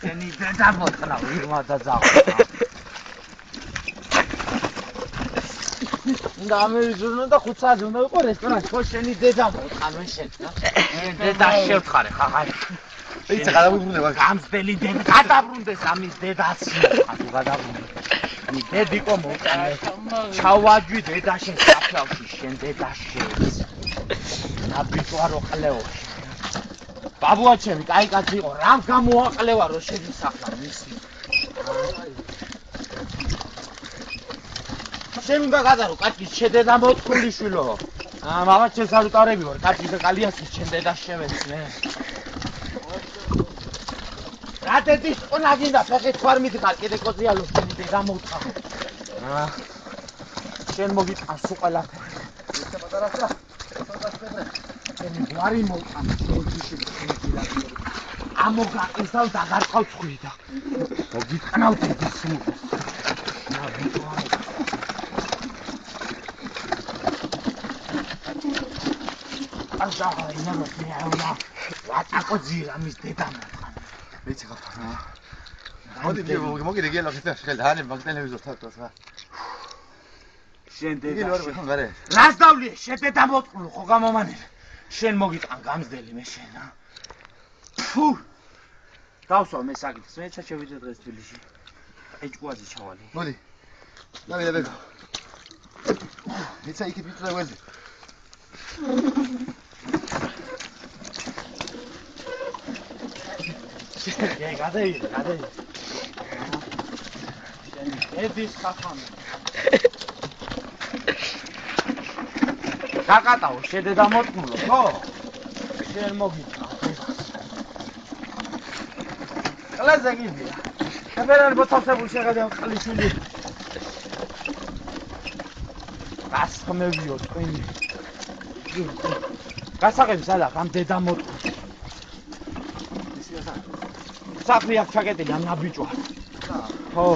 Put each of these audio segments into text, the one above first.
შენი დედა მოთხრა ვირმა და ძაღლი. და ამერიზურნო და 5 საათი უნდა ვიყო რესტორანში, ხო შენი დედა მოთხრა შენ. შენ დედა შევთხარე ხაღარ. იცი გადაუბრუნდება. გამსდელი დედა გადაბრუნდეს ამის დედას. თუ გადაბრუნდეს. დედიკო მოყანე. ჩავაჯვი დედა შენ საფლავში შენ დედა შენს. ნაბიჯვარო ყლეო. ბაბუა ჩემი, კაი კაცი იყო, რამ გამოაყლევა რო შეგისახლა მისი. შენ უნდა გადარო, კაცი შედედა მოთხული შვილო. მამა ჩემს არ უტარები ვარ, კაცი და კალიასი შენ დედას შევეცნე. რა დედის ყონა გინდა, ფეხით ვარ მიდიხარ, კიდე კოზიალო შენი დედა მოთხა. შენ მოგიტყავს უყელაფერი. ეს პატარასა. შენი გვარი მოყავს, შენ გილაკი. ამოგაყისავ და გარტყავ წხვიდა. მოგიტყნავ დედის მუხლს. რა ვიტყვა. ახლა ინა მოსიაულა. ვატაკო ძირა მის დედა მოყავს. ვიცი ხარ. მოდი გიგე ლოქეთა შეხლა ანე მაგ ტელევიზორს თავთვას რა. შენ დედა. იგი ლორ ვიხარ გარე. რას დავლიე, შენ დედა მოწყნო ხო გამომანელი. შენ მოგიტყან გამსდელი მე შენ რა. ფუ. გავსვა მე საკითხს, მე ჩაჩევიდე დღეს თბილისში. ეჭკუაზე ჩავალი. მოდი. დავიდა ბეგო. ეცა იქით ვიწრე ვეზე. შენ გადაიდე. შენ ედის ხაფამი. გაკატაო, შედედა მოწყნო, ხო? შენ მოგიტყან. ყლეზე გიდია. ეფერან მოთავსებული შეხედა ყლიშვილი. გასხმევიო ტვინი. გასაღები სადა ამ დედა მოწყო. საფრი აქ ჩაკეტილი ამ ნაბიჯვა. ხო.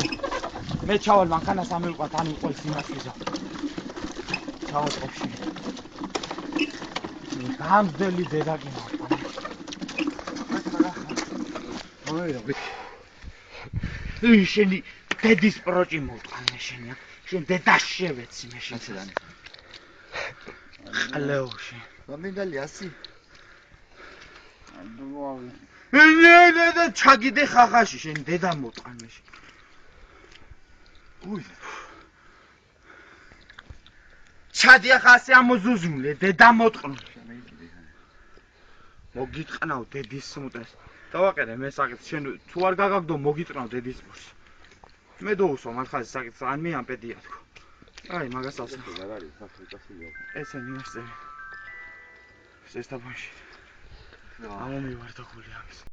მე ჩავალ მანქანას ამივყვა თან უყოლს იმასიზო. ჩავაწყობში. გამსდელი დედა კი მოყვა. შენი დედის პროჭი მოვტყანე შენი. შენ დედას შევეცი მე შენ. ყლეოში. მომიდალი 100. და ჩაგიდე ხახაში შენ დედა მოვტყანე შენ. უი. ჩადი ახლა ასე ამოზუზმლე დედა მოვტყნე. მოგიტყნავ დედის სმუტეს. დავაყენე მე საკითხს შენ თუ არ გაგაგდო მოგიტყნავ დედის სმუტს. მე დოუსვა მართლაც საკითხს ან მე ამ პედია თქო. აი მაგას ავსე. ეს უნივერსიტეტი. სესტაფონში. ამომივარ და ხული ამის.